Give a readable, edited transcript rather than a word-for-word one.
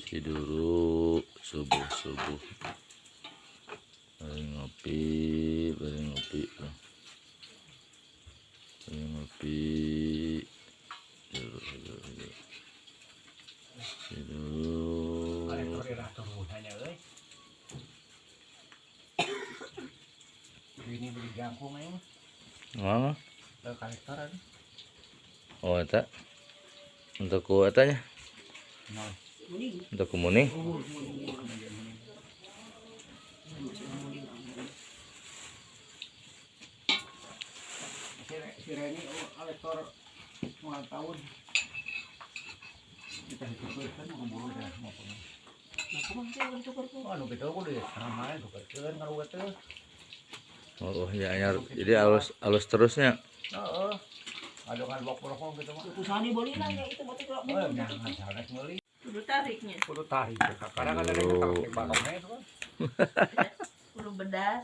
Ngopi dulu subuh-subuh. Bari ngopi. Bari ngopi dulu. Ini beli jangkung aja. Mana? Kolektoran. Oh, eta. Untuk ku etanya. Untuk kumuning. Si Reni kolektor 5 tahun. Kita hitung-hitung mau buru dah mau punya. Anu gitu aku deh sama itu kecil kalau itu. Oh, ya, jadi halus terusnya. Heeh. Adongan bok-bok gitu mah. Usahanya boleh lah ya itu berarti kalau Oh, jangan salah beli. kudu tariknya. Kudu tarik. Kadang-kadang kita pakai balongnya itu kan. Kudu bedas.